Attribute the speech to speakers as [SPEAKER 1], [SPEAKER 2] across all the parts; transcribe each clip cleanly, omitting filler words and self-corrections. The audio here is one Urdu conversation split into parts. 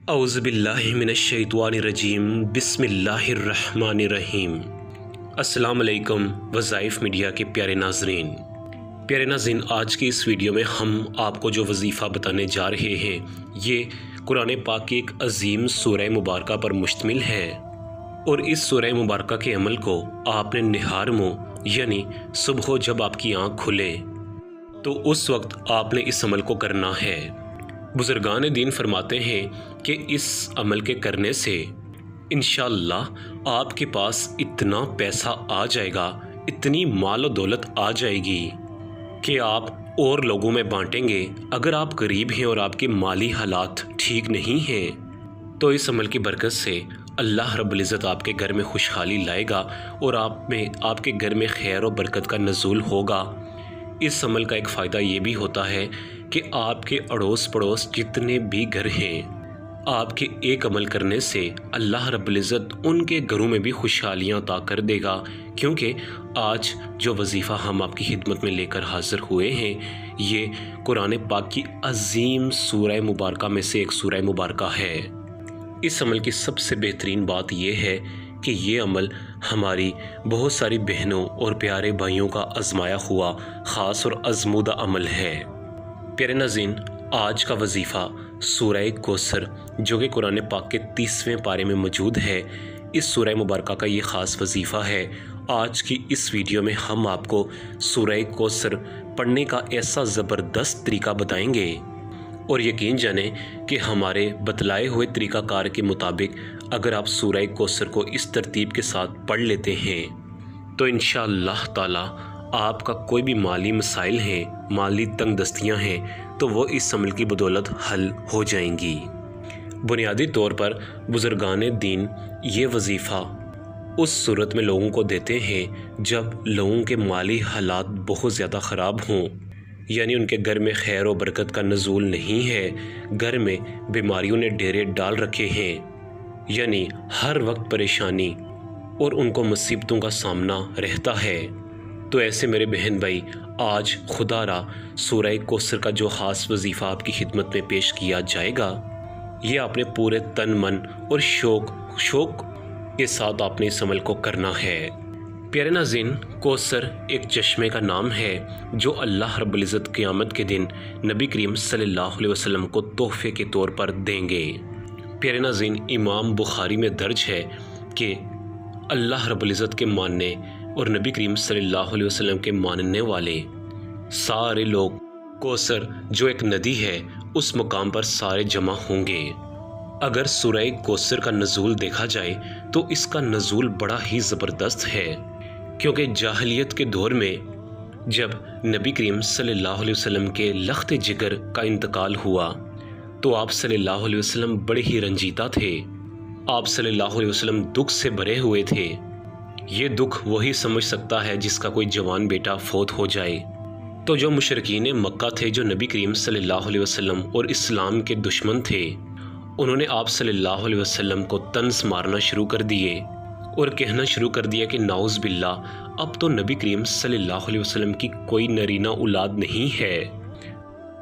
[SPEAKER 1] اعوذ باللہ من الشیطان الرجیم بسم اللہ الرحمن الرحیم۔ السلام علیکم وظائف میڈیا کے پیارے ناظرین، آج کی اس ویڈیو میں ہم آپ کو جو وظیفہ بتانے جا رہے ہیں یہ قرآن پاک کی ایک عظیم سورہ مبارکہ پر مشتمل ہے، اور اس سورہ مبارکہ کے عمل کو آپ نے نہار منہ یعنی صبح جب آپ کی آنکھ کھلے تو اس وقت آپ نے اس عمل کو کرنا ہے۔ بزرگان دین فرماتے ہیں کہ اس عمل کے کرنے سے انشاءاللہ آپ کے پاس اتنا پیسہ آ جائے گا، اتنی مال و دولت آ جائے گی کہ آپ اور لوگوں میں بانٹیں گے۔ اگر آپ غریب ہیں اور آپ کے مالی حالات ٹھیک نہیں ہیں تو اس عمل کی برکت سے اللہ رب العزت آپ کے گھر میں خوشحالی لائے گا اور آپ کے گھر میں خیر و برکت کا نزول ہوگا۔ اس عمل کا ایک فائدہ یہ بھی ہوتا ہے کہ آپ کے اڑوس پڑوس جتنے بھی گھر ہیں، آپ کے ایک عمل کرنے سے اللہ رب العزت ان کے گھروں میں بھی خوشحالیاں عطا کر دے گا، کیونکہ آج جو وظیفہ ہم آپ کی خدمت میں لے کر حاضر ہوئے ہیں یہ قرآن پاک کی عظیم سورہ مبارکہ میں سے ایک سورہ مبارکہ ہے۔ اس عمل کی سب سے بہترین بات یہ ہے کہ یہ عمل ہماری بہت ساری بہنوں اور پیارے بھائیوں کا آزمایا ہوا خاص اور آزمودہ عمل ہے۔ پیارے ناظرین، آج کا وظیفہ سورہ کوثر جو کہ قرآن پاک کے 30ویں پارے میں موجود ہے، اس سورہ مبارکہ کا یہ خاص وظیفہ ہے۔ آج کی اس ویڈیو میں ہم آپ کو سورہ کوثر پڑھنے کا ایسا زبردست طریقہ بتائیں گے، اور یقین جانیں کہ ہمارے بتلائے ہوئے طریقہ کار کے مطابق اگر آپ سورہ کوثر کو اس ترتیب کے ساتھ پڑھ لیتے ہیں تو انشاءاللہ تعالی آپ کا کوئی بھی مالی مسائل ہیں، مالی تنگ دستیاں ہیں تو وہ اس عمل کی بدولت حل ہو جائیں گی۔ بنیادی طور پر بزرگان دین یہ وظیفہ اس صورت میں لوگوں کو دیتے ہیں جب لوگوں کے مالی حالات بہت زیادہ خراب ہوں، یعنی ان کے گھر میں خیر و برکت کا نزول نہیں ہے، گھر میں بیماریوں نے ڈیرے ڈال رکھے ہیں، یعنی ہر وقت پریشانی اور ان کو مصیبتوں کا سامنا رہتا ہے۔ تو ایسے میرے بہن بھائی، آج خدا را سورہ کوثر کا جو خاص وظیفہ آپ کی خدمت میں پیش کیا جائے گا یہ آپ نے پورے تن من اور شوق کے ساتھ آپ نے اس عمل کو کرنا ہے۔ پیارے ناظرین، کوثر ایک چشمے کا نام ہے جو اللہ رب العزت قیامت کے دن نبی کریم صلی اللہ علیہ وسلم کو تحفے کے طور پر دیں گے۔ پیارے ناظرین، امام بخاری میں درج ہے کہ اللہ رب العزت کے ماننے اور نبی کریم صلی اللہ علیہ وسلم کے ماننے والے سارے لوگ کوثر جو ایک ندی ہے اس مقام پر سارے جمع ہوں گے۔ اگر سورہ کوثر کا نزول دیکھا جائے تو اس کا نزول بڑا ہی زبردست ہے، کیونکہ جاہلیت کے دور میں جب نبی کریم صلی اللہ علیہ وسلم کے لخت جگر کا انتقال ہوا تو آپ صلی اللہ علیہ وسلم بڑے ہی رنجیدہ تھے، آپ صلی اللہ علیہ وسلم دکھ سے بھرے ہوئے تھے۔ یہ دکھ وہی سمجھ سکتا ہے جس کا کوئی جوان بیٹا فوت ہو جائے۔ تو جو مشرکین مکہ تھے جو نبی کریم صلی اللہ علیہ وسلم اور اسلام کے دشمن تھے، انہوں نے آپ صلی اللہ علیہ وسلم کو طنز مارنا شروع کر دیے اور کہنا شروع کر دیا کہ نعوذ باللہ، اب تو نبی کریم صلی اللہ علیہ وسلم کی کوئی نرینہ اولاد نہیں ہے۔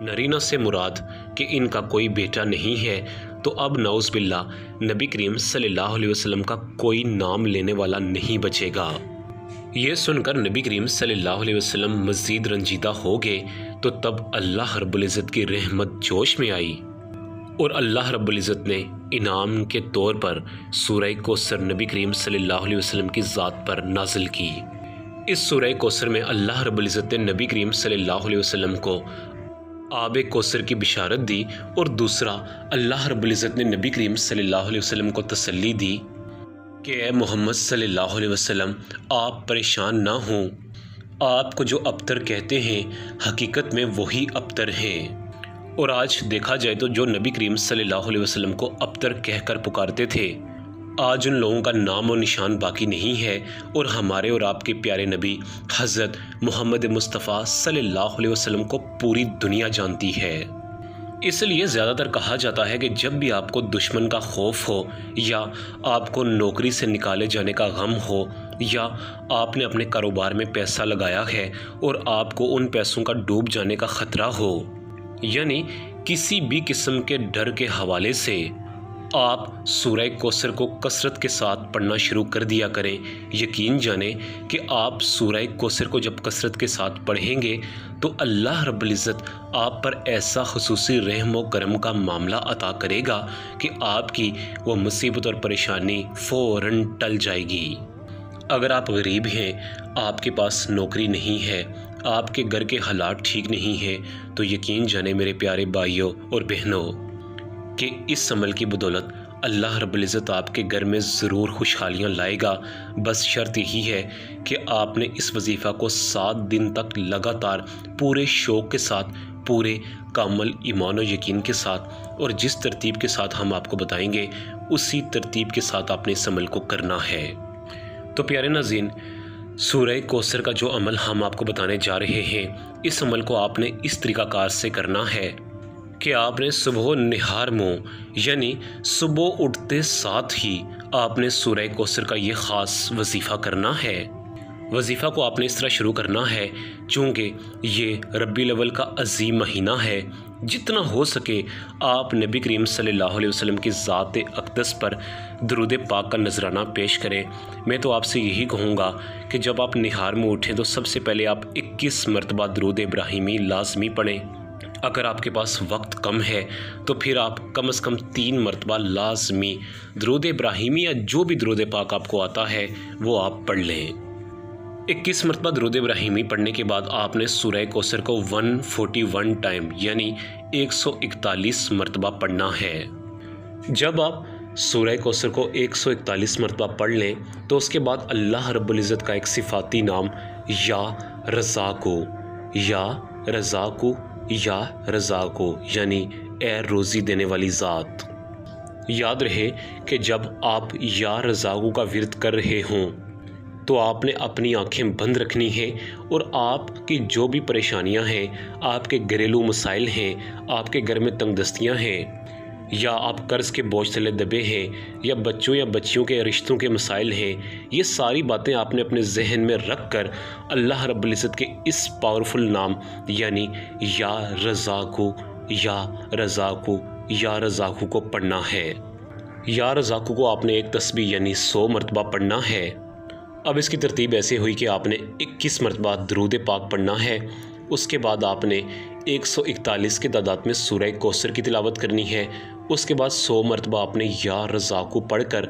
[SPEAKER 1] نرینہ سے مراد کہ ان کا کوئی بیٹا نہیں ہے، تو اب نعوذ باللہ نبی کریم صلی اللہ علیہ وسلم کا کوئی نام لینے والا نہیں بچے گا۔ یہ سن کر نبی کریم صلی اللہ علیہ وسلم مزید رنجیدہ ہو گئے، تو تب اللہ رب العزت کی رحمت جوش میں آئی اور اللہ رب العزت نے انعام کے طور پر سورہ کوثر نبی کریم صلی اللہ علیہ وسلم کی ذات پر نازل کی۔ اس سورہ کوثر میں اللہ رب العزت نے نبی کریم صلی اللہ علیہ وسلم کو آب کوثر کی بشارت دی، اور دوسرا اللہ رب العزت نے نبی کریم صلی اللہ علیہ وسلم کو تسلی دی کہ اے محمد صلی اللہ علیہ وسلم، آپ پریشان نہ ہوں، آپ کو جو ابتر کہتے ہیں حقیقت میں وہی ابتر ہیں۔ اور آج دیکھا جائے تو جو نبی کریم صلی اللہ علیہ وسلم کو ابتر کہہ کر پکارتے تھے، آج ان لوگوں کا نام و نشان باقی نہیں ہے، اور ہمارے اور آپ کے پیارے نبی حضرت محمد مصطفیٰ صلی اللہ علیہ وسلم کو پوری دنیا جانتی ہے۔ اس لیے زیادہ تر کہا جاتا ہے کہ جب بھی آپ کو دشمن کا خوف ہو، یا آپ کو نوکری سے نکالے جانے کا غم ہو، یا آپ نے اپنے کاروبار میں پیسہ لگایا ہے اور آپ کو ان پیسوں کا ڈوب جانے کا خطرہ ہو، یعنی کسی بھی قسم کے ڈر کے حوالے سے آپ سورہ کوثر کو کثرت کے ساتھ پڑھنا شروع کر دیا کریں۔ یقین جانیں کہ آپ سورہ کوثر کو جب کثرت کے ساتھ پڑھیں گے تو اللہ رب العزت آپ پر ایسا خصوصی رحم و کرم کا معاملہ عطا کرے گا کہ آپ کی وہ مصیبت اور پریشانی فوراً ٹل جائے گی۔ اگر آپ غریب ہیں، آپ کے پاس نوکری نہیں ہے، آپ کے گھر کے حالات ٹھیک نہیں ہیں، تو یقین جانیں میرے پیارے بھائیوں اور بہنوں کہ اس عمل کی بدولت اللہ رب العزت آپ کے گھر میں ضرور خوشحالیاں لائے گا۔ بس شرط یہی ہے کہ آپ نے اس وظیفہ کو 7 دن تک لگاتار پورے شوق کے ساتھ، پورے کامل ایمان و یقین کے ساتھ اور جس ترتیب کے ساتھ ہم آپ کو بتائیں گے اسی ترتیب کے ساتھ آپ نے اس عمل کو کرنا ہے۔ تو پیارے ناظرین، سورہ کوثر کا جو عمل ہم آپ کو بتانے جا رہے ہیں، اس عمل کو آپ نے اس طریقہ کار سے کرنا ہے کہ آپ نے صبح نہار منہ یعنی صبح اٹھتے ساتھ ہی آپ نے سورہ کوثر کا یہ خاص وظیفہ کرنا ہے۔ وظیفہ کو آپ نے اس طرح شروع کرنا ہے، چونکہ یہ ربیع الاول کا عظیم مہینہ ہے، جتنا ہو سکے آپ نبی کریم صلی اللہ علیہ وسلم کی ذات اقدس پر درود پاک کا نذرانہ پیش کریں۔ میں تو آپ سے یہی کہوں گا کہ جب آپ نہار میں اٹھیں تو سب سے پہلے آپ 21 مرتبہ درود ابراہیمی لازمی پڑھیں۔ اگر آپ کے پاس وقت کم ہے تو پھر آپ کم از کم 3 مرتبہ لازمی درود ابراہیمی یا جو بھی درود پاک آپ کو آتا ہے وہ آپ پڑھ لیں۔ 21 مرتبہ درود ابراہیمی پڑھنے کے بعد آپ نے سورہ کوثر کو 141 ٹائم یعنی 141 مرتبہ پڑھنا ہے۔ جب آپ سورہ کوثر کو 141 مرتبہ پڑھ لیں تو اس کے بعد اللہ رب العزت کا ایک صفاتی نام یا رزاقو یا رزاقو یا رزاقو یعنی اے روزی دینے والی ذات، یاد رہے کہ جب آپ یا رزاقو کا ورد کر رہے ہوں تو آپ نے اپنی آنکھیں بند رکھنی ہیں اور آپ کی جو بھی پریشانیاں ہیں، آپ کے گھریلو مسائل ہیں، آپ کے گھر میں تنگ دستیاں ہیں یا آپ قرض کے بوجھ تلے دبے ہیں یا بچوں یا بچیوں کے رشتوں کے مسائل ہیں، یہ ساری باتیں آپ نے اپنے ذہن میں رکھ کر اللہ رب العزت کے اس پاورفل نام یعنی یا رزاقو یا رزاقو یا رزاقو کو پڑھنا ہے۔ یا رزاقو کو آپ نے ایک تسبیح یعنی 100 مرتبہ پڑھنا ہے۔ اب اس کی ترتیب ایسے ہوئی کہ آپ نے 21 مرتبہ درود پاک پڑھنا ہے، اس کے بعد آپ نے 141 کے تعداد میں سورہ کوثر کی تلاوت کرنی ہے، اس کے بعد 100 مرتبہ آپ نے یا رزاقو پڑھ کر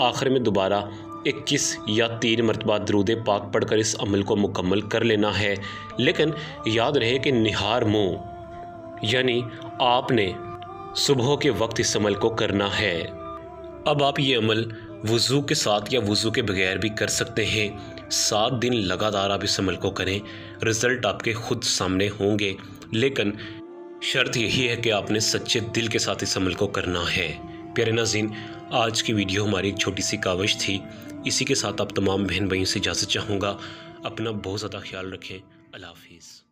[SPEAKER 1] آخر میں دوبارہ 21 یا 3 مرتبہ درود پاک پڑھ کر اس عمل کو مکمل کر لینا ہے۔ لیکن یاد رہے کہ نہار منہ یعنی آپ نے صبح کے وقت اس عمل کو کرنا ہے۔ اب آپ یہ عمل وضو کے ساتھ یا وضو کے بغیر بھی کر سکتے ہیں۔ 7 دن لگاتار آپ اس عمل کو کریں، رزلٹ آپ کے خود سامنے ہوں گے، لیکن شرط یہی ہے کہ آپ نے سچے دل کے ساتھ اس عمل کو کرنا ہے۔ پیارے ناظرین، آج کی ویڈیو ہماری ایک چھوٹی سی کاوش تھی، اسی کے ساتھ آپ تمام بہن بھائیوں سے اجازت چاہوں گا۔ اپنا بہت زیادہ خیال رکھیں۔ اللہ حافظ۔